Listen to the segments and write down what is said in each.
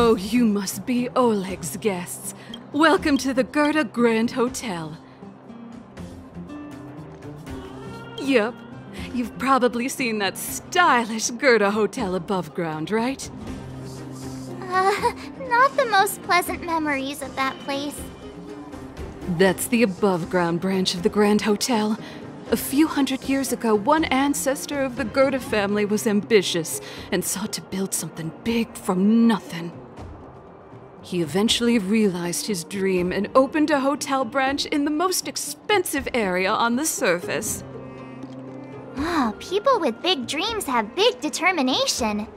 Oh, you must be Oleg's guests. Welcome to the Gerda Grand Hotel. Yup. You've probably seen that stylish Gerda hotel above ground, right? Not the most pleasant memories of that place. That's the above-ground branch of the Grand Hotel. A few hundred years ago, one ancestor of the Gerda family was ambitious and sought to build something big from nothing. He eventually realized his dream and opened a hotel branch in the most expensive area on the surface. Oh, people with big dreams have big determination.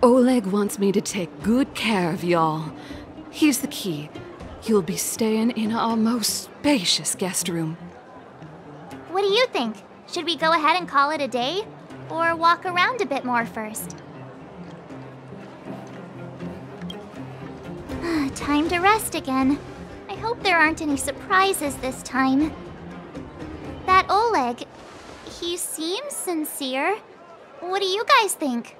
Oleg wants me to take good care of y'all. Here's the key. You'll be staying in our most spacious guest room. What do you think? Should we go ahead and call it a day? Or walk around a bit more first? Time to rest again. I hope there aren't any surprises this time. That Oleg, he seems sincere. What do you guys think?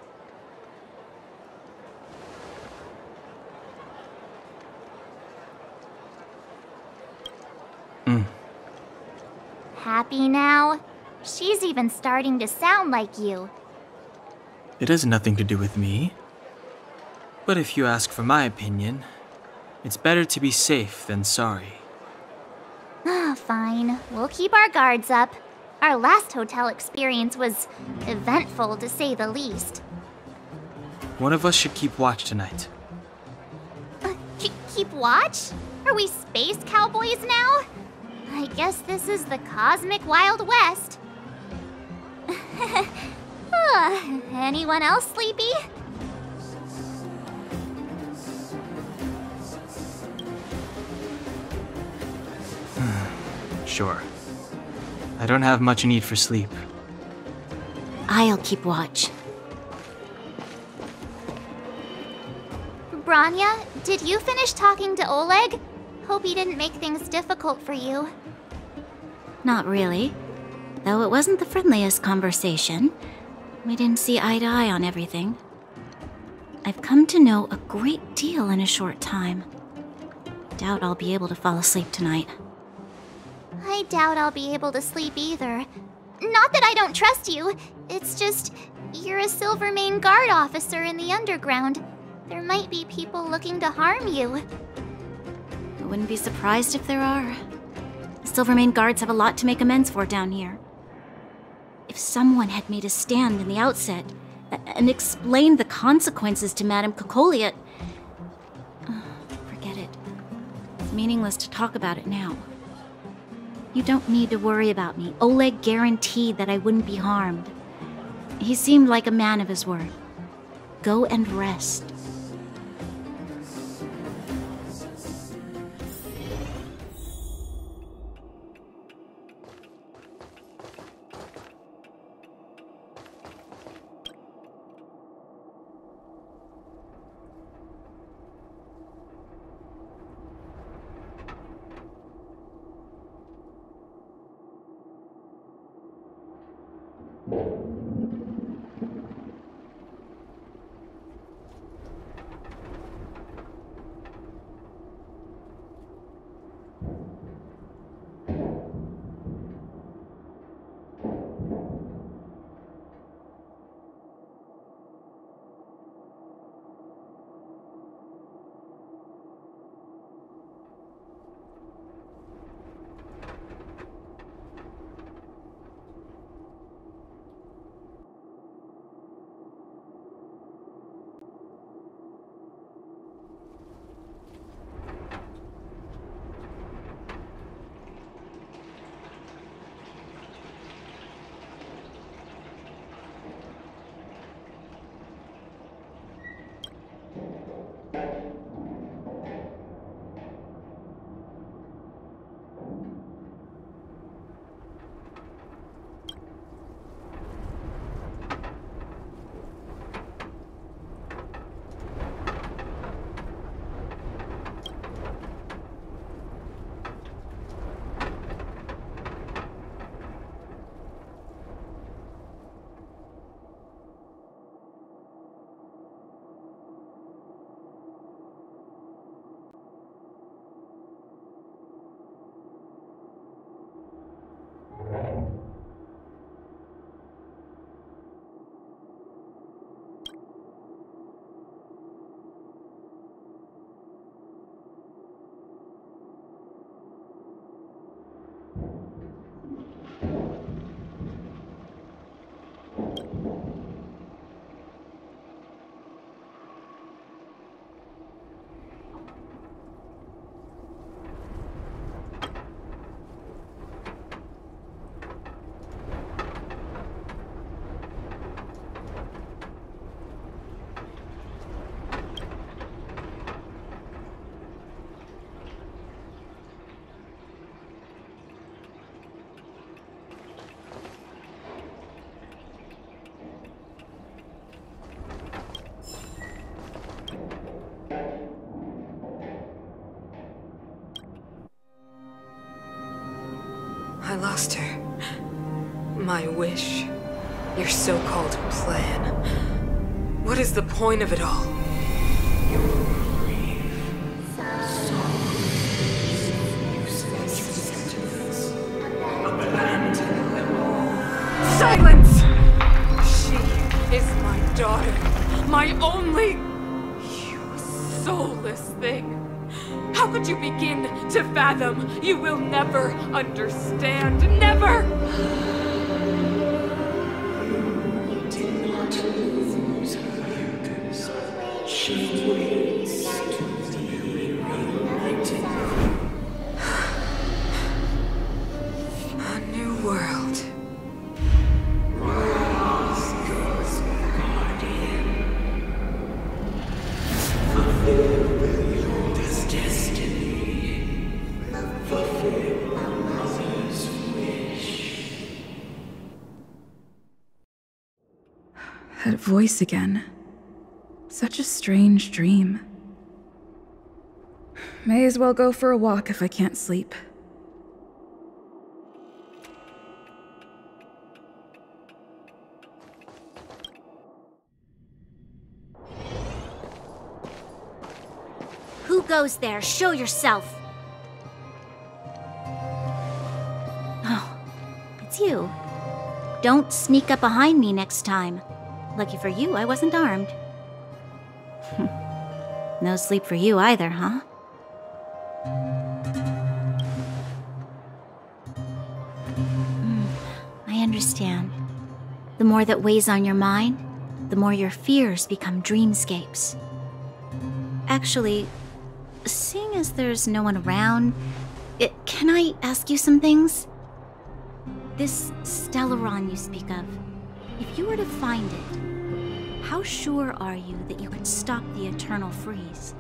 Happy now? She's even starting to sound like you. It has nothing to do with me. But if you ask for my opinion, it's better to be safe than sorry. Fine. We'll keep our guards up. Our last hotel experience was eventful, to say the least. One of us should keep watch tonight. Keep watch? Are we space cowboys now? I guess this is the cosmic Wild West. Anyone else sleepy? Sure. I don't have much need for sleep. I'll keep watch. Branya, did you finish talking to Oleg? Hope he didn't make things difficult for you. Not really. Though it wasn't the friendliest conversation. We didn't see eye to eye on everything. I've come to know a great deal in a short time. Doubt I'll be able to fall asleep tonight. I doubt I'll be able to sleep either. Not that I don't trust you. It's just, you're a Silvermane Guard officer in the underground. There might be people looking to harm you. I wouldn't be surprised if there are. The Silvermane Guards have a lot to make amends for down here. If someone had made a stand in the outset and explained the consequences to Madame Kokolia... forget it. It's meaningless to talk about it now. You don't need to worry about me. Oleg guaranteed that I wouldn't be harmed. He seemed like a man of his word. Go and rest. I lost her. My wish. Your so-called plan. What is the point of it all? Silence! She is my daughter. My only... You soulless thing. How could you begin to fathom? You will never understand. Never! You did not lose her. She waits to be reunited. A new world. Rise, God's guardian. Fulfill your destiny. Fulfill a mother's wish. That voice again. Such a strange dream. May as well go for a walk if I can't sleep. Who goes there? Show yourself! Oh, it's you. Don't sneak up behind me next time. Lucky for you, I wasn't armed. No sleep for you either, huh? I understand. The more that weighs on your mind, the more your fears become dreamscapes. Actually, seeing as there's no one around, can I ask you some things? This Stellaron you speak of, if you were to find it, how sure are you that you could stop the eternal freeze?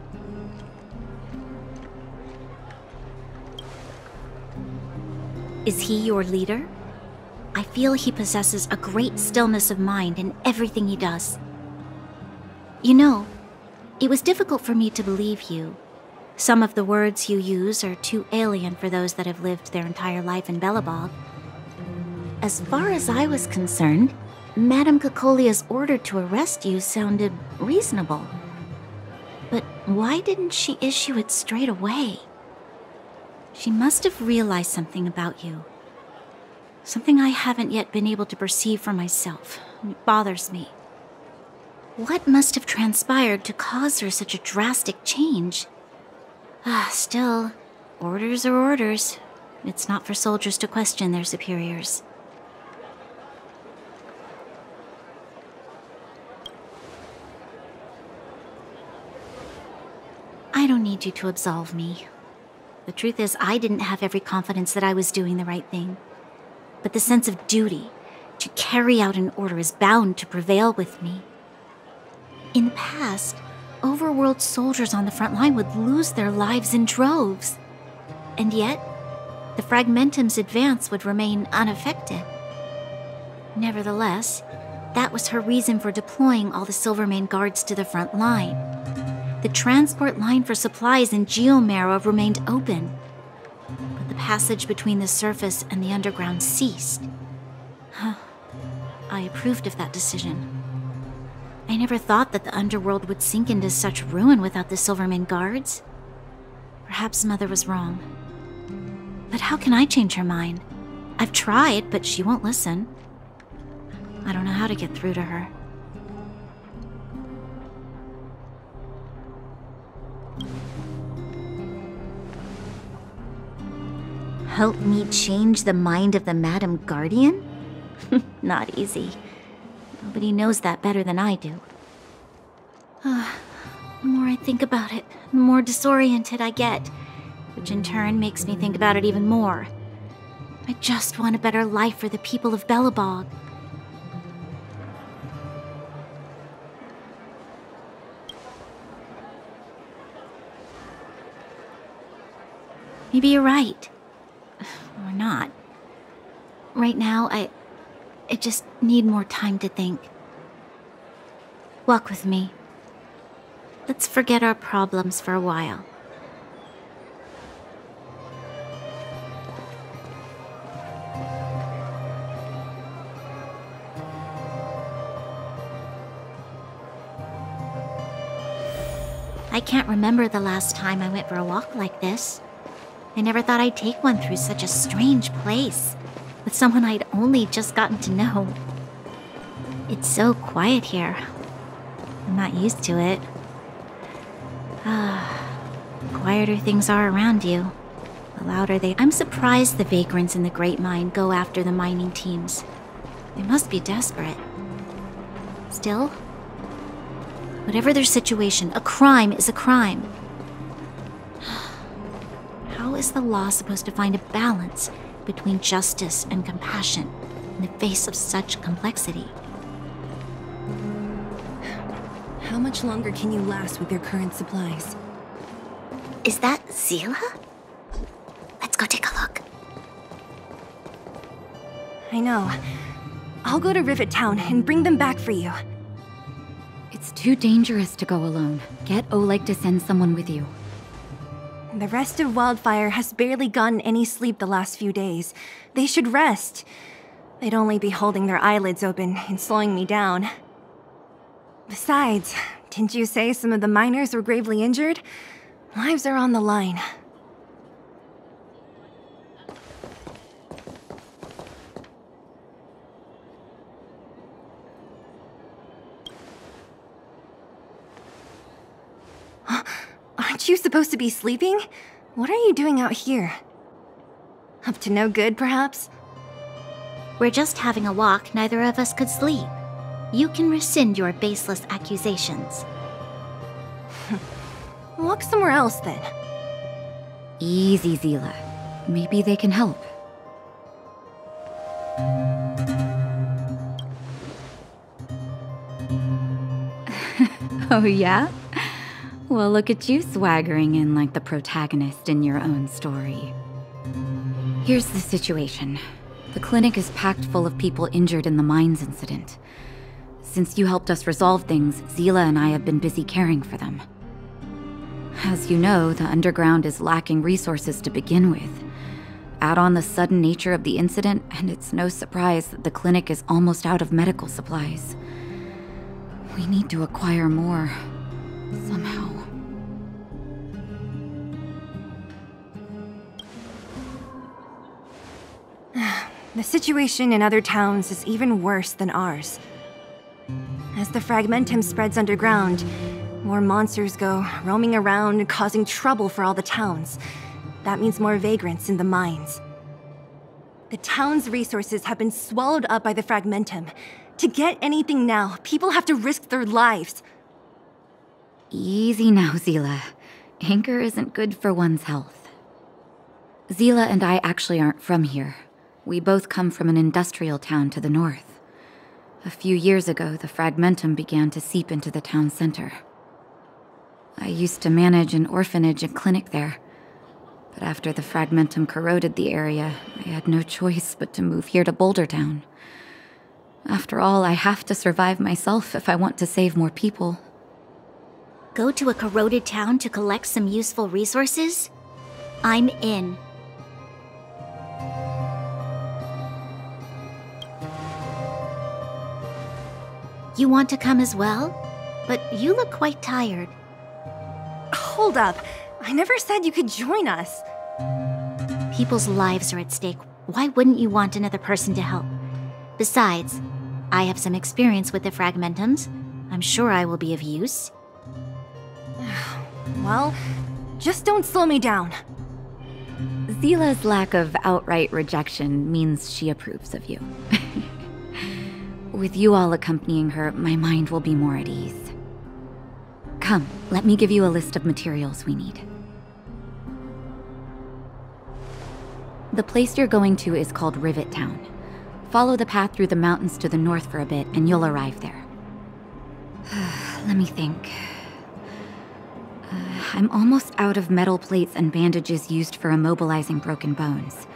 Is he your leader? I feel he possesses a great stillness of mind in everything he does. You know, it was difficult for me to believe you. Some of the words you use are too alien for those that have lived their entire life in Belobog. As far as I was concerned, Madame Cocolia's order to arrest you sounded reasonable. But why didn't she issue it straight away? She must have realized something about you. Something I haven't yet been able to perceive for myself. It bothers me. What must have transpired to cause her such a drastic change? Still, orders are orders. It's not for soldiers to question their superiors. I don't need you to absolve me. The truth is, I didn't have every confidence that I was doing the right thing. But the sense of duty to carry out an order is bound to prevail with me. In the past, overworld soldiers on the front line would lose their lives in droves. And yet, the Fragmentum's advance would remain unaffected. Nevertheless, that was her reason for deploying all the Silvermane guards to the front line. The transport line for supplies in Geomera remained open, but the passage between the surface and the underground ceased. I approved of that decision. I never thought that the underworld would sink into such ruin without the Silvermane guards. Perhaps Mother was wrong. But how can I change her mind? I've tried, but she won't listen. I don't know how to get through to her. Help me change the mind of the Madam Guardian? Not easy. Nobody knows that better than I do. The more I think about it, the more disoriented I get, which in turn makes me think about it even more. I just want a better life for the people of Belobog. Maybe you're right. Or not. Right now, I just need more time to think. Walk with me. Let's forget our problems for a while. I can't remember the last time I went for a walk like this. I never thought I'd take one through such a strange place, with someone I'd only just gotten to know. It's so quiet here. I'm not used to it. The quieter things are around you, the louder they... I'm surprised the vagrants in the Great Mine go after the mining teams. They must be desperate. Still, whatever their situation, a crime is a crime. How is the law supposed to find a balance between justice and compassion in the face of such complexity? How much longer can you last with your current supplies? Is that Zila? Let's go take a look. I know. I'll go to Rivet Town and bring them back for you. It's too dangerous to go alone. Get Oleg to send someone with you. The rest of Wildfire has barely gotten any sleep the last few days. They should rest. They'd only be holding their eyelids open and slowing me down. Besides, didn't you say some of the miners were gravely injured? Lives are on the line. Aren't you supposed to be sleeping? What are you doing out here? Up to no good, perhaps? We're just having a walk. Neither of us could sleep. You can rescind your baseless accusations. Walk somewhere else, then. Easy, Zila. Maybe they can help. Oh, yeah? Well, look at you swaggering in like the protagonist in your own story. Here's the situation. The clinic is packed full of people injured in the mines incident. Since you helped us resolve things, Zila and I have been busy caring for them. As you know, the underground is lacking resources to begin with. Add on the sudden nature of the incident, and it's no surprise that the clinic is almost out of medical supplies. We need to acquire more, somehow. The situation in other towns is even worse than ours. As the fragmentum spreads underground, more monsters go roaming around, causing trouble for all the towns. That means more vagrants in the mines. The town's resources have been swallowed up by the fragmentum. To get anything now, people have to risk their lives. Easy now, Zila. Anger isn't good for one's health. Zila and I actually aren't from here. We both come from an industrial town to the north. A few years ago, the fragmentum began to seep into the town center. I used to manage an orphanage and clinic there. But after the fragmentum corroded the area, I had no choice but to move here to Boulder Town. After all, I have to survive myself if I want to save more people. Go to a corroded town to collect some useful resources? I'm in. You want to come as well? But you look quite tired. Hold up. I never said you could join us. People's lives are at stake. Why wouldn't you want another person to help? Besides, I have some experience with the fragmentums. I'm sure I will be of use. Well, just don't slow me down. Zila's lack of outright rejection means she approves of you. With you all accompanying her, my mind will be more at ease. Come, let me give you a list of materials we need. The place you're going to is called Rivet Town. Follow the path through the mountains to the north for a bit, and you'll arrive there. Let me think. I'm almost out of metal plates and bandages used for immobilizing broken bones.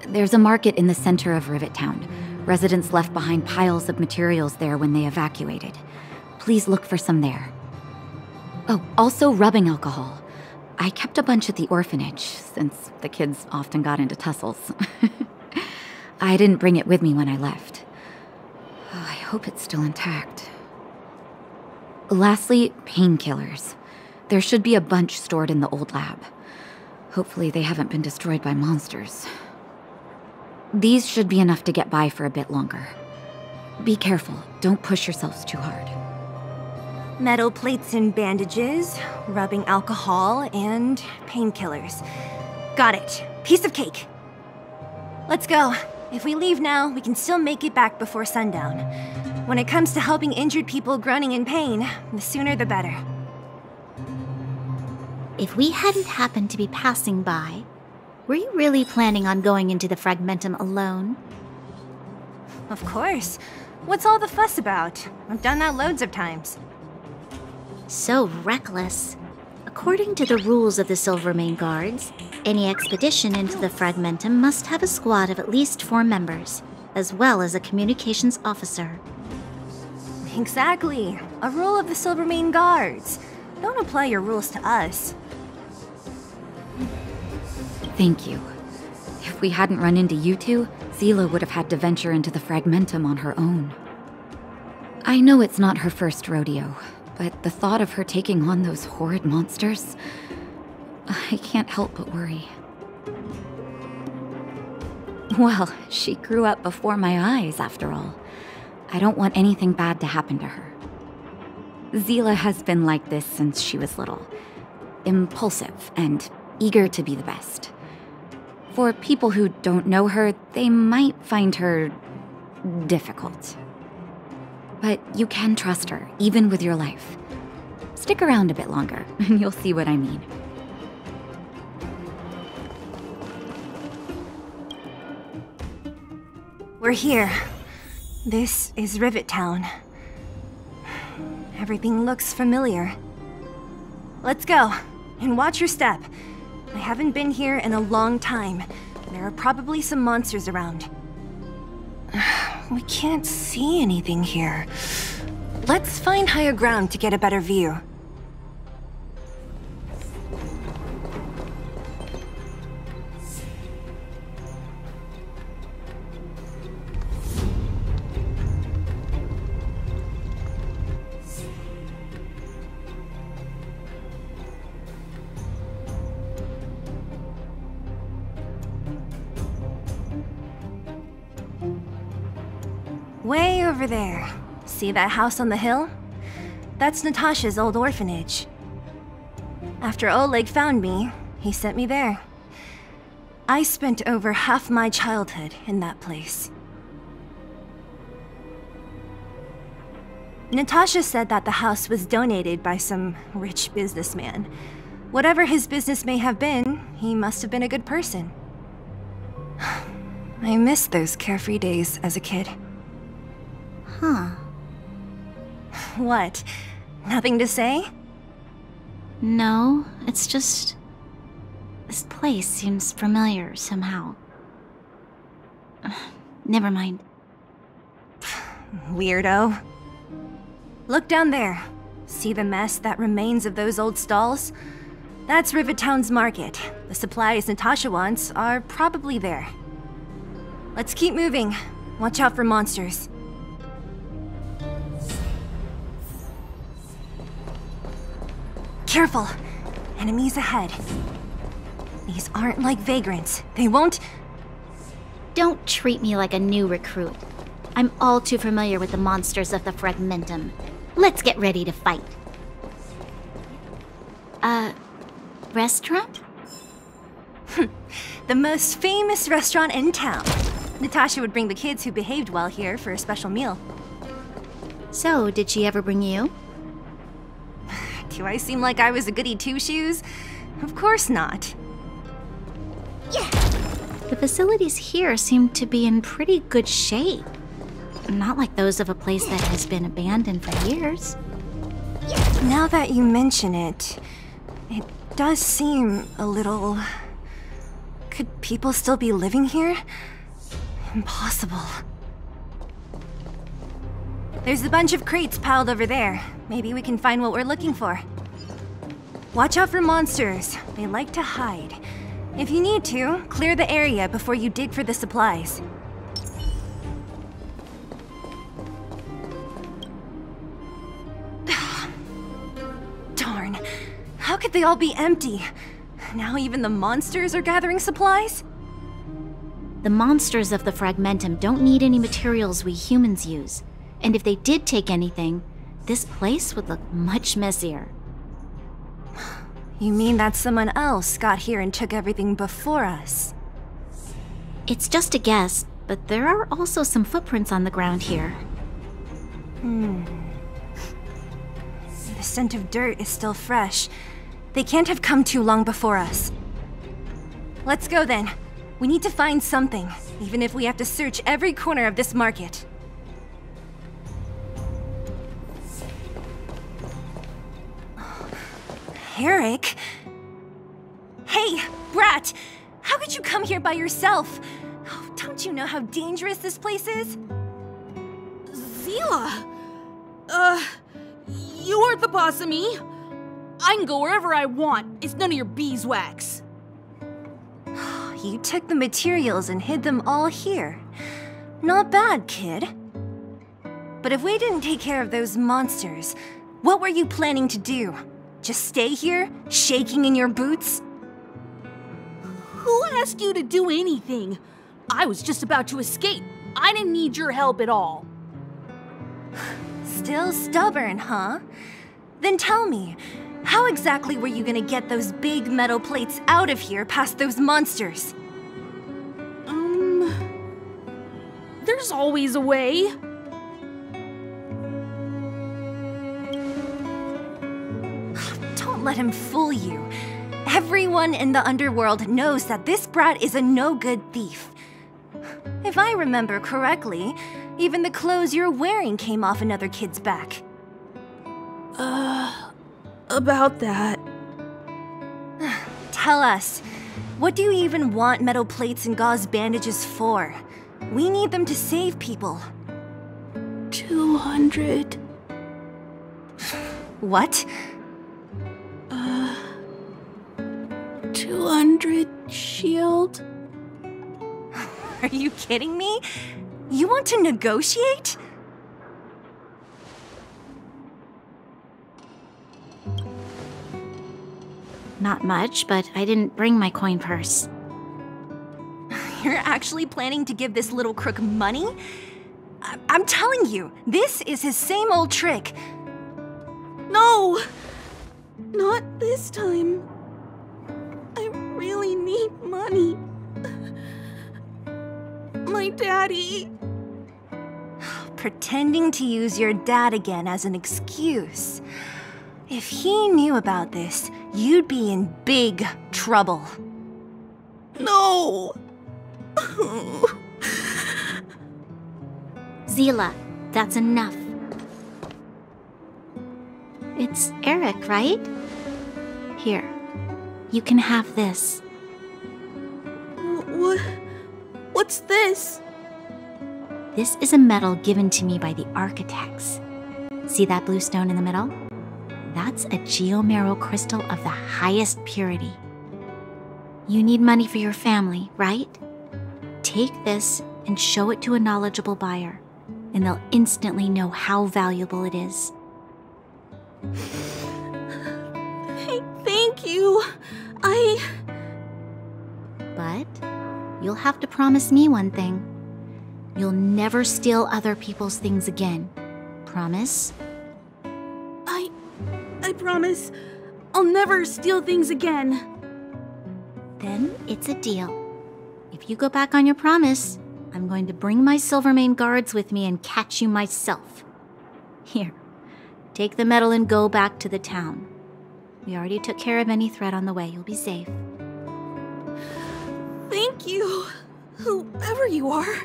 There's a market in the center of Rivet Town. Residents left behind piles of materials there when they evacuated. Please look for some there. Oh, also rubbing alcohol. I kept a bunch at the orphanage, since the kids often got into tussles. I didn't bring it with me when I left. Oh, I hope it's still intact. Lastly, painkillers. There should be a bunch stored in the old lab. Hopefully they haven't been destroyed by monsters. These should be enough to get by for a bit longer. Be careful, don't push yourselves too hard. Metal plates and bandages, rubbing alcohol, and painkillers. Got it. Piece of cake. Let's go. If we leave now, we can still make it back before sundown. When it comes to helping injured people groaning in pain, the sooner the better. If we hadn't happened to be passing by, were you really planning on going into the Fragmentum alone? Of course. What's all the fuss about? I've done that loads of times. So reckless. According to the rules of the Silvermane Guards, any expedition into the Fragmentum must have a squad of at least 4 members, as well as a communications officer. Exactly. A rule of the Silvermane Guards. Don't apply your rules to us. Thank you. If we hadn't run into you two, Zila would have had to venture into the Fragmentum on her own. I know it's not her first rodeo, but the thought of her taking on those horrid monsters, I can't help but worry. Well, she grew up before my eyes, after all. I don't want anything bad to happen to her. Zila has been like this since she was little. Impulsive and eager to be the best. For people who don't know her, they might find her difficult. But you can trust her, even with your life. Stick around a bit longer, and you'll see what I mean. We're here. This is Rivet Town. Everything looks familiar. Let's go, and watch your step. I haven't been here in a long time. There are probably some monsters around. We can't see anything here. Let's find higher ground to get a better view. Way over there. See that house on the hill? That's Natasha's old orphanage. After Oleg found me, he sent me there. I spent over half my childhood in that place. Natasha said that the house was donated by some rich businessman. Whatever his business may have been, he must have been a good person. I miss those carefree days as a kid. Huh. What? Nothing to say? No, it's just... this place seems familiar somehow. Never mind. Weirdo. Look down there. See the mess that remains of those old stalls? That's Rivet Town's market. The supplies Natasha wants are probably there. Let's keep moving. Watch out for monsters. Careful! Enemies ahead. These aren't like vagrants. They won't... Don't treat me like a new recruit. I'm all too familiar with the monsters of the Fragmentum. Let's get ready to fight. Restaurant? The most famous restaurant in town. Natasha would bring the kids who behaved well here for a special meal. So, did she ever bring you? Do I seem like I was a goody two-shoes? Of course not. The facilities here seem to be in pretty good shape. Not like those of a place that has been abandoned for years. Now that you mention it, it does seem a little... Could people still be living here? Impossible. There's a bunch of crates piled over there. Maybe we can find what we're looking for. Watch out for monsters. They like to hide. If you need to, clear the area before you dig for the supplies. Darn. How could they all be empty? Now even the monsters are gathering supplies? The monsters of the Fragmentum don't need any materials we humans use. And if they did take anything, this place would look much messier. You mean that someone else got here and took everything before us? It's just a guess, but there are also some footprints on the ground here. The scent of dirt is still fresh. They can't have come too long before us. Let's go then. We need to find something, even if we have to search every corner of this market. Eric? Hey, Brat! How could you come here by yourself? Oh, don't you know how dangerous this place is? Zila! You aren't the boss of me. I can go wherever I want. It's none of your beeswax. You took the materials and hid them all here. Not bad, kid. But if we didn't take care of those monsters, what were you planning to do? Just stay here, shaking in your boots? Who asked you to do anything? I was just about to escape. I didn't need your help at all. Still stubborn, huh? Then tell me, how exactly were you gonna get those big metal plates out of here past those monsters? There's always a way. Don't let him fool you. Everyone in the underworld knows that this brat is a no-good thief. If I remember correctly, even the clothes you're wearing came off another kid's back. About that. Tell us, what do you even want metal plates and gauze bandages for? We need them to save people. 200. What? 200 shield? Are you kidding me? You want to negotiate? Not much, but I didn't bring my coin purse. You're actually planning to give this little crook money? I'm telling you, this is his same old trick. No! Not this time. I really need money. My daddy. Pretending to use your dad again as an excuse. If he knew about this, you'd be in big trouble. No! Zila, that's enough. It's Eric, right? Here, you can have this. What's this? This is a medal given to me by the architects. See that blue stone in the middle? That's a geomarrow crystal of the highest purity. You need money for your family, right? Take this and show it to a knowledgeable buyer, and they'll instantly know how valuable it is. Thank you. But you'll have to promise me one thing. You'll never steal other people's things again. Promise? I promise. I'll never steal things again. Then it's a deal. If you go back on your promise, I'm going to bring my Silvermane guards with me and catch you myself. Here, take the medal and go back to the town. We already took care of any threat on the way. You'll be safe. Thank you, whoever you are.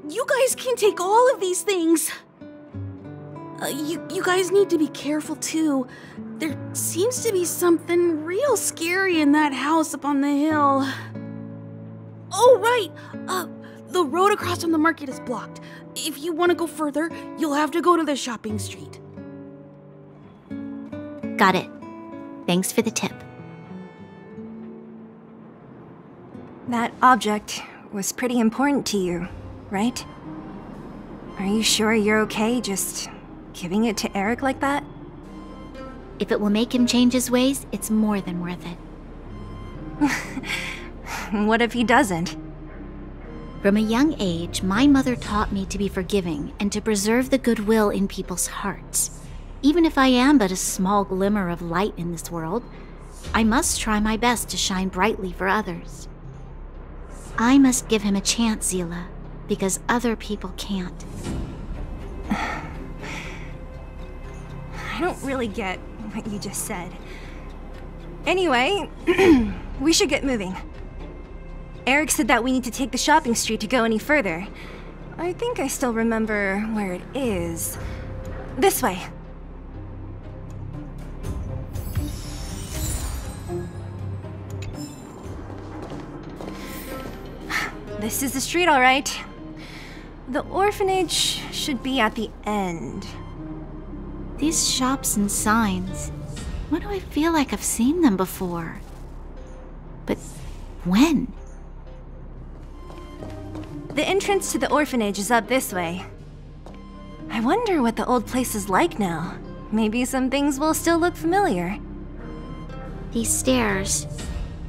You guys can take all of these things. You guys need to be careful too. There seems to be something real scary in that house up on the hill. Oh, right. The road across from the market is blocked. If you want to go further, you'll have to go to the shopping street. Got it. Thanks for the tip. That object was pretty important to you, right? Are you sure you're okay just giving it to Eric like that? If it will make him change his ways, it's more than worth it. What if he doesn't? From a young age, my mother taught me to be forgiving and to preserve the goodwill in people's hearts. Even if I am but a small glimmer of light in this world, I must try my best to shine brightly for others. I must give him a chance, Zila, because other people can't. I don't really get what you just said. Anyway, we should get moving. Eric said that we need to take the shopping street to go any further. I think I still remember where it is. This way. This is the street, all right. The orphanage should be at the end. These shops and signs, why do I feel like I've seen them before? But when? The entrance to the orphanage is up this way. I wonder what the old place is like now. Maybe some things will still look familiar. These stairs,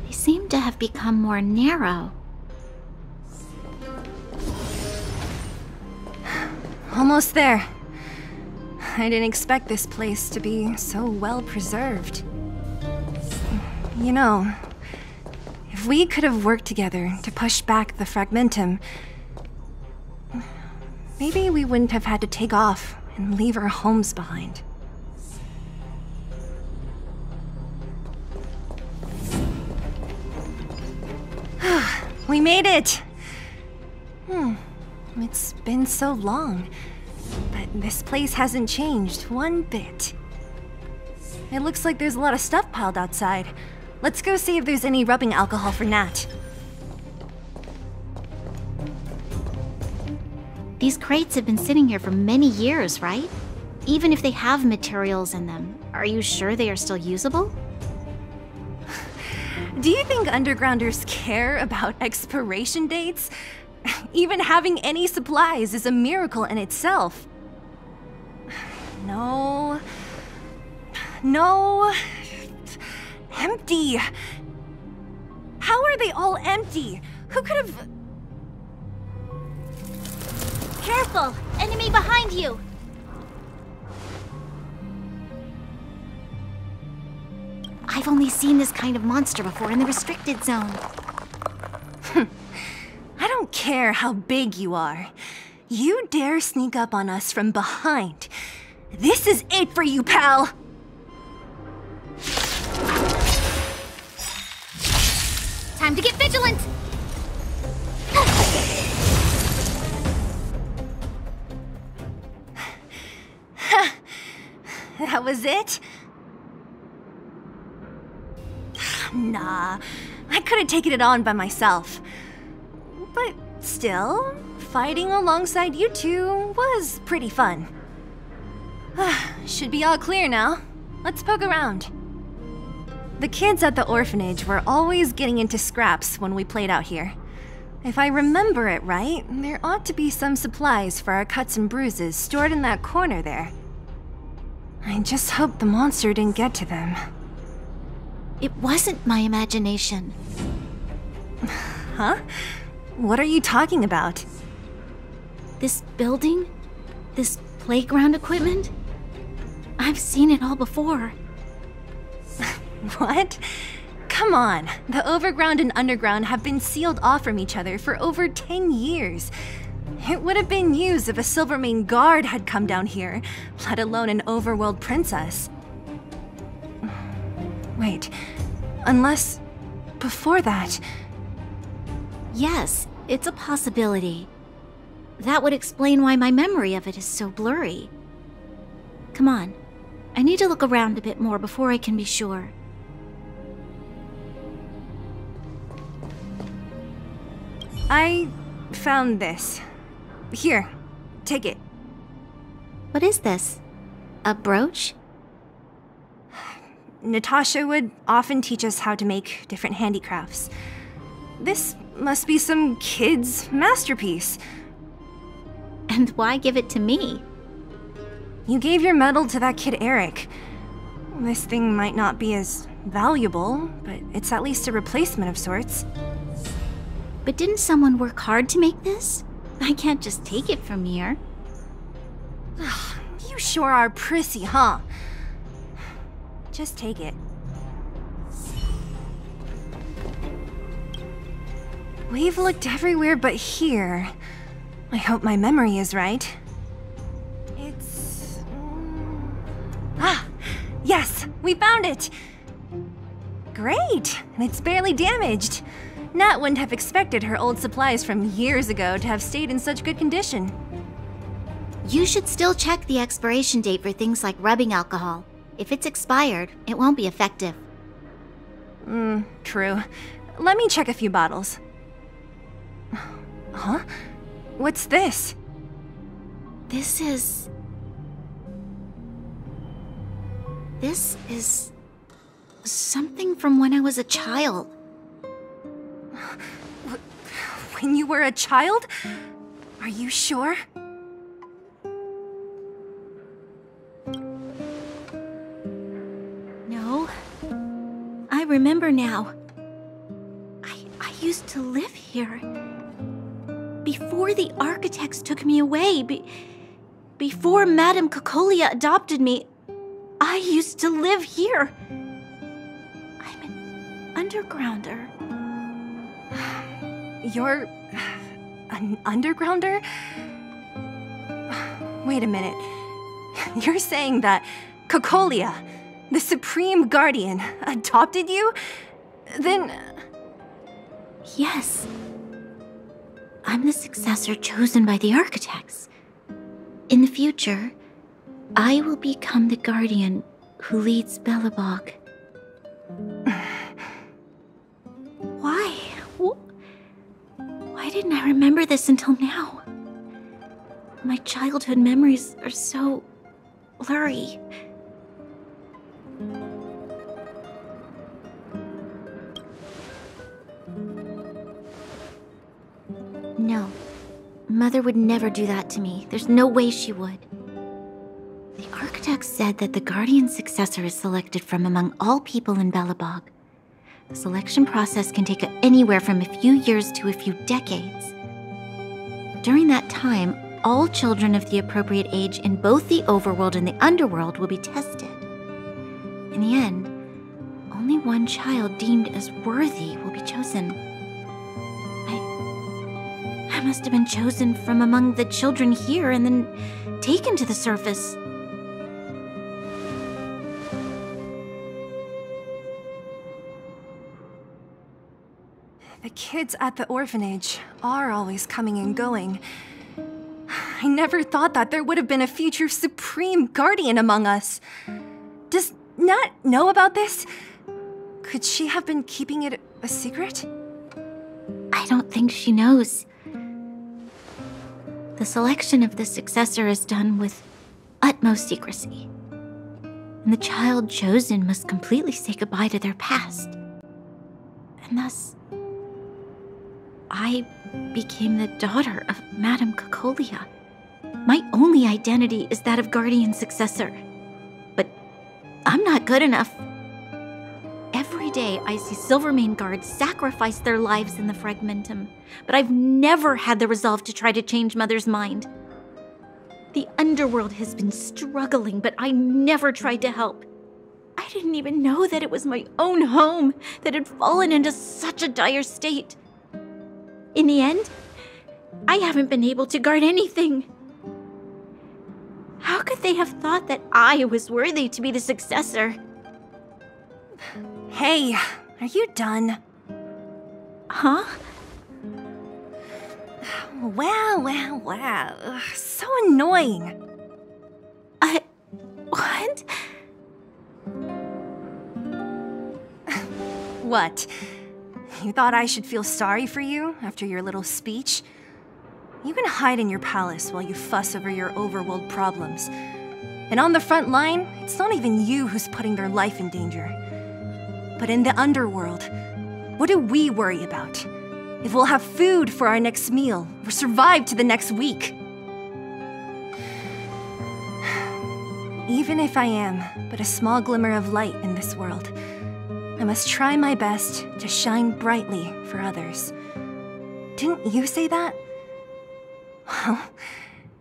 they seem to have become more narrow. Almost there. I didn't expect this place to be so well preserved. You know, if we could have worked together to push back the Fragmentum, maybe we wouldn't have had to take off and leave our homes behind. We made it! It's been so long, but this place hasn't changed one bit. It looks like there's a lot of stuff piled outside. Let's go see if there's any rubbing alcohol for Nat. These crates have been sitting here for many years, right? Even if they have materials in them, are you sure they are still usable? Do you think undergrounders care about expiration dates? Even having any supplies is a miracle in itself. No. No. Empty. How are they all empty? Who could have... Careful! Enemy behind you! I've only seen this kind of monster before in the restricted zone. I don't care how big you are. You dare sneak up on us from behind. This is it for you, pal! Time to get vigilant! That was it? Nah, I could have taken it on by myself. But still, fighting alongside you two was pretty fun. Should be all clear now. Let's poke around. The kids at the orphanage were always getting into scraps when we played out here. If I remember it right, there ought to be some supplies for our cuts and bruises stored in that corner there. I just hope the monster didn't get to them. It wasn't my imagination. Huh? What are you talking about? This building? This playground equipment? I've seen it all before. What? Come on, the overground and underground have been sealed off from each other for over 10 years. It would have been news if a Silvermane guard had come down here, let alone an overworld princess. Wait, unless... before that... Yes, it's a possibility. That would explain why my memory of it is so blurry. Come on, I need to look around a bit more before I can be sure. I found this. Here, take it. What is this? A brooch? Natasha would often teach us how to make different handicrafts. This must be some kid's masterpiece. And why give it to me? You gave your medal to that kid Eric. This thing might not be as valuable, but it's at least a replacement of sorts. But didn't someone work hard to make this? I can't just take it from here. You sure are prissy, huh? Just take it. We've looked everywhere but here. I hope my memory is right. It's... Ah! Yes! We found it! Great! And it's barely damaged. Nat wouldn't have expected her old supplies from years ago to have stayed in such good condition. You should still check the expiration date for things like rubbing alcohol. If it's expired, it won't be effective. True. Let me check a few bottles. Huh? What's this? This is something from when I was a child. When you were a child? Are you sure? No. I remember now. I used to live here. Before the architects took me away, before Madame Cocolia adopted me, I used to live here. I'm an undergrounder. You're... an undergrounder? Wait a minute. You're saying that Cocolia, the Supreme Guardian, adopted you? Then... Yes. I'm the successor chosen by the architects. In the future, I will become the guardian who leads Belobog. Why? Why didn't I remember this until now? My childhood memories are so blurry. No. Mother would never do that to me. There's no way she would. The architects said that the guardian successor is selected from among all people in Belobog. The selection process can take anywhere from a few years to a few decades. During that time, all children of the appropriate age in both the overworld and the underworld will be tested. In the end, only one child deemed as worthy will be chosen. I must have been chosen from among the children here and then taken to the surface. The kids at the orphanage are always coming and going. I never thought that there would have been a future Supreme Guardian among us. Does Nat know about this? Could she have been keeping it a secret? I don't think she knows. The selection of the successor is done with utmost secrecy. And the child chosen must completely say goodbye to their past. And thus, I became the daughter of Madame Cocolia. My only identity is that of guardian successor. But I'm not good enough. Every day I see Silvermane guards sacrifice their lives in the Fragmentum, but I've never had the resolve to try to change Mother's mind. The underworld has been struggling, but I never tried to help. I didn't even know that it was my own home that had fallen into such a dire state. In the end, I haven't been able to guard anything. How could they have thought that I was worthy to be the successor? Hey, are you done? Huh? Wow. Ugh, so annoying. What? What? You thought I should feel sorry for you after your little speech? You can hide in your palace while you fuss over your overworld problems. And on the front line, it's not even you who's putting their life in danger. But in the underworld, what do we worry about? If we'll have food for our next meal, or survive to the next week. Even if I am but a small glimmer of light in this world, I must try my best to shine brightly for others. Didn't you say that? Well,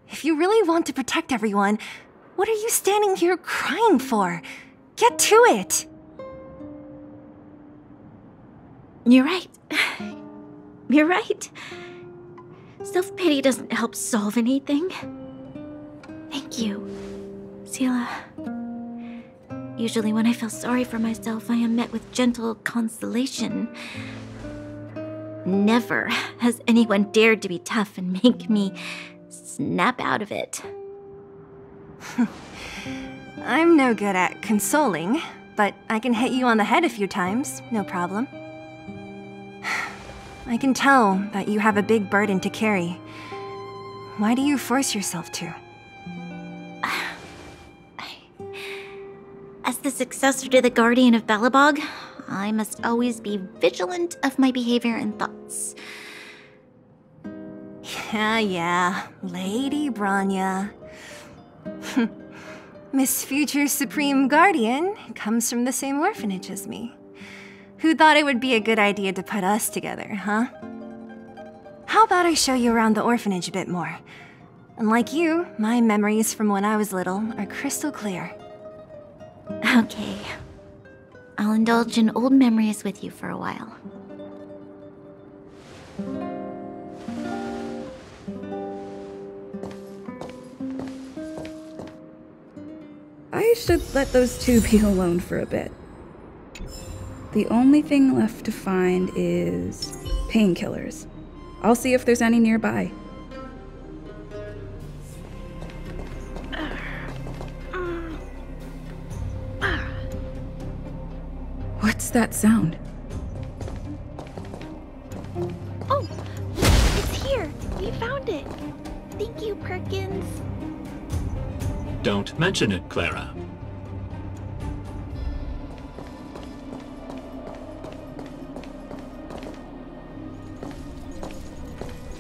if you really want to protect everyone, what are you standing here crying for? Get to it! You're right. You're right. Self-pity doesn't help solve anything. Thank you, Sela. Usually when I feel sorry for myself, I am met with gentle consolation. Never has anyone dared to be tough and make me snap out of it. I'm no good at consoling, but I can hit you on the head a few times, no problem. I can tell that you have a big burden to carry. Why do you force yourself to? As the successor to the Guardian of Belobog, I must always be vigilant of my behavior and thoughts. Yeah, Lady Bronya. Miss Future Supreme Guardian comes from the same orphanage as me. Who thought it would be a good idea to put us together, huh? How about I show you around the orphanage a bit more? Unlike you, my memories from when I was little are crystal clear. Okay. I'll indulge in old memories with you for a while. I should let those two be alone for a bit. The only thing left to find is painkillers. I'll see if there's any nearby. What's that sound? Oh, it's here. We found it. Thank you, Perkins. Don't mention it, Clara.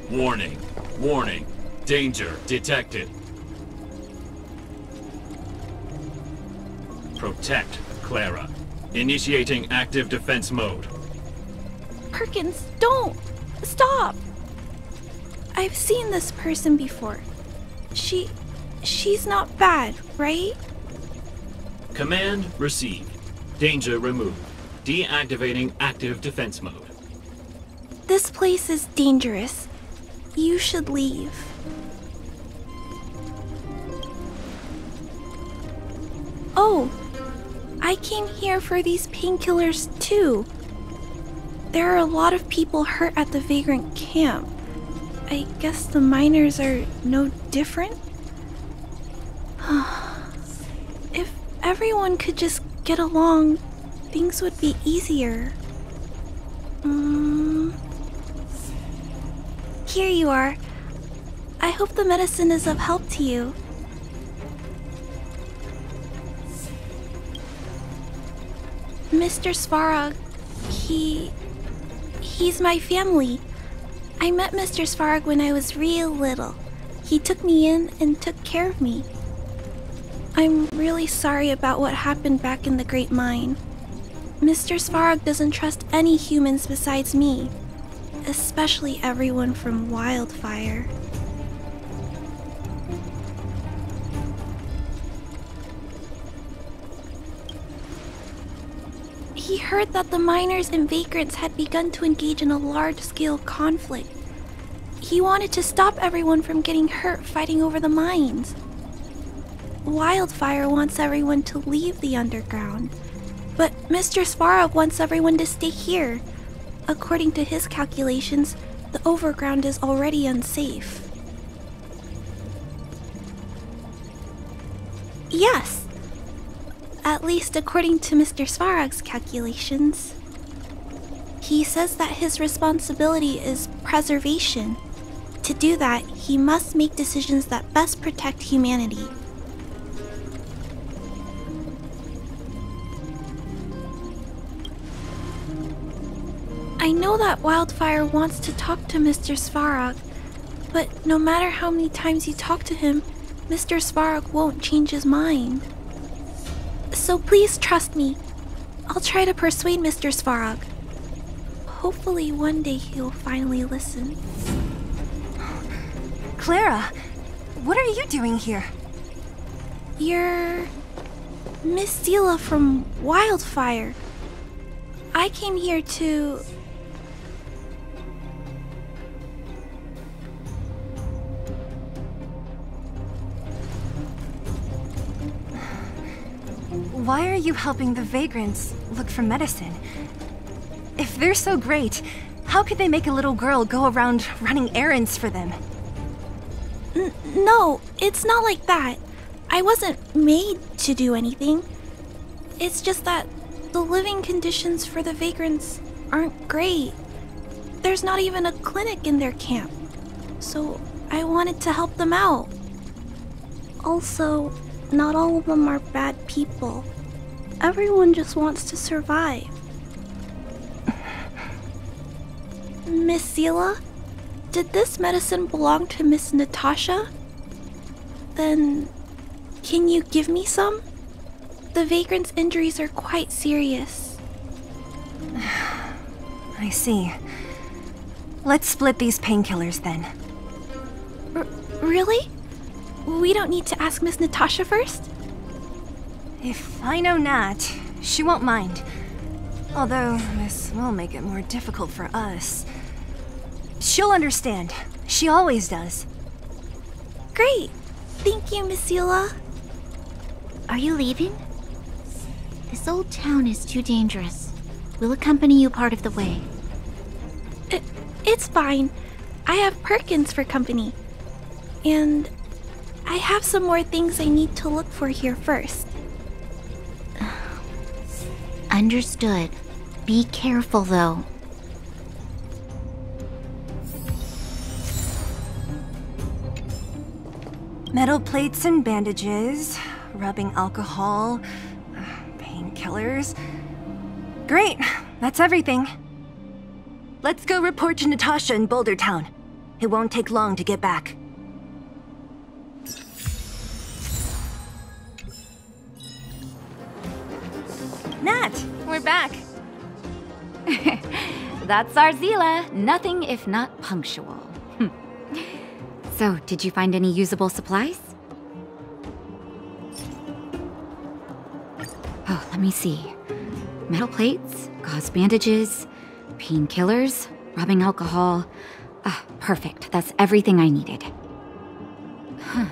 Warning. Warning. Danger detected. Protect Clara. Initiating active defense mode. Perkins, don't! Stop! I've seen this person before. She's not bad, right? Command received. Danger removed. Deactivating active defense mode. This place is dangerous. You should leave. Oh, I came here for these painkillers too. There are a lot of people hurt at the vagrant camp. I guess the miners are no different? If everyone could just get along, things would be easier. Here you are. I hope the medicine is of help to you. Mr. Svarog, he's my family. I met Mr. Svarog when I was real little. He took me in and took care of me. I'm really sorry about what happened back in the Great Mine. Mr. Svarog doesn't trust any humans besides me, especially everyone from Wildfire. He heard that the miners and vagrants had begun to engage in a large-scale conflict. He wanted to stop everyone from getting hurt fighting over the mines. Wildfire wants everyone to leave the underground, but Mr. Svarog wants everyone to stay here. According to his calculations, the overground is already unsafe. Yes. At least according to Mr. Svarog's calculations. He says that his responsibility is preservation. To do that, he must make decisions that best protect humanity. I know that Wildfire wants to talk to Mr. Svarog, but no matter how many times you talk to him, Mr. Svarog won't change his mind. So please trust me. I'll try to persuade Mr. Svarog. Hopefully one day he'll finally listen. Clara, what are you doing here? You're Miss Seela from Wildfire. I came here to... Why are you helping the vagrants look for medicine? If they're so great, how could they make a little girl go around running errands for them? No, it's not like that. I wasn't made to do anything. It's just that the living conditions for the vagrants aren't great. There's not even a clinic in their camp. So I wanted to help them out. Also, not all of them are bad people. Everyone just wants to survive. Miss Seela, did this medicine belong to Miss Natasha? Then, can you give me some? The vagrants' injuries are quite serious. I see. Let's split these painkillers then. Really? We don't need to ask Miss Natasha first? If I know Nat, she won't mind. Although this will make it more difficult for us. She'll understand. She always does. Great. Thank you, Miss Seela. Are you leaving? This old town is too dangerous. We'll accompany you part of the way. It's fine. I have Perkins for company. And I have some more things I need to look for here first. Understood. Be careful, though. Metal plates and bandages, rubbing alcohol, painkillers. Great, that's everything. Let's go report to Natasha in Boulder Town. It won't take long to get back. Nat, we're back. That's our Seela. Nothing if not punctual. So, did you find any usable supplies? Oh, let me see. Metal plates, gauze bandages, painkillers, rubbing alcohol. Ah, perfect. That's everything I needed. Huh.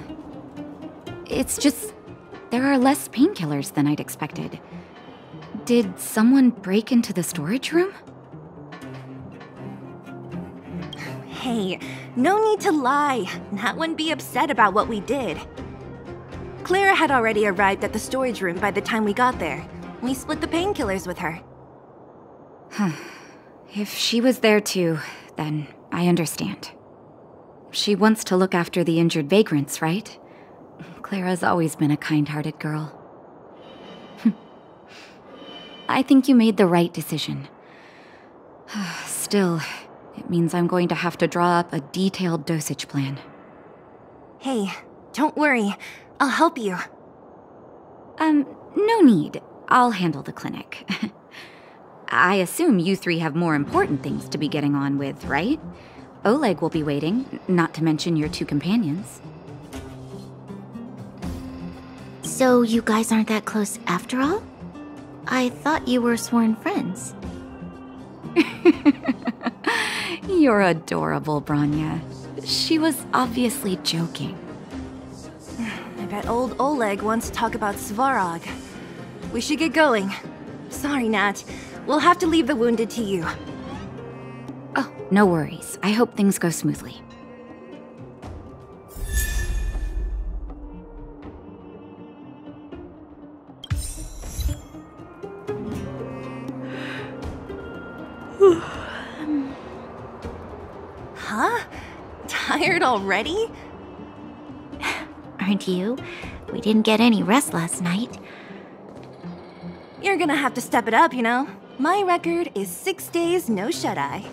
It's just, there are less painkillers than I'd expected. Did someone break into the storage room? Hey, no need to lie. Nat wouldn't be upset about what we did. Clara had already arrived at the storage room by the time we got there. We split the painkillers with her. Huh. If she was there too, then I understand. She wants to look after the injured vagrants, right? Clara's always been a kind-hearted girl. I think you made the right decision. Still, it means I'm going to have to draw up a detailed dosage plan. Hey, don't worry. I'll help you. No need. I'll handle the clinic. I assume you three have more important things to be getting on with, right? Oleg will be waiting, not to mention your two companions. So you guys aren't that close after all? I thought you were sworn friends. You're adorable, Branya. She was obviously joking. I bet old Oleg wants to talk about Svarog. We should get going. Sorry, Nat. We'll have to leave the wounded to you. Oh, no worries. I hope things go smoothly. Huh? Tired already? Aren't you? We didn't get any rest last night. You're gonna have to step it up, you know? My record is 6 days, no shut-eye.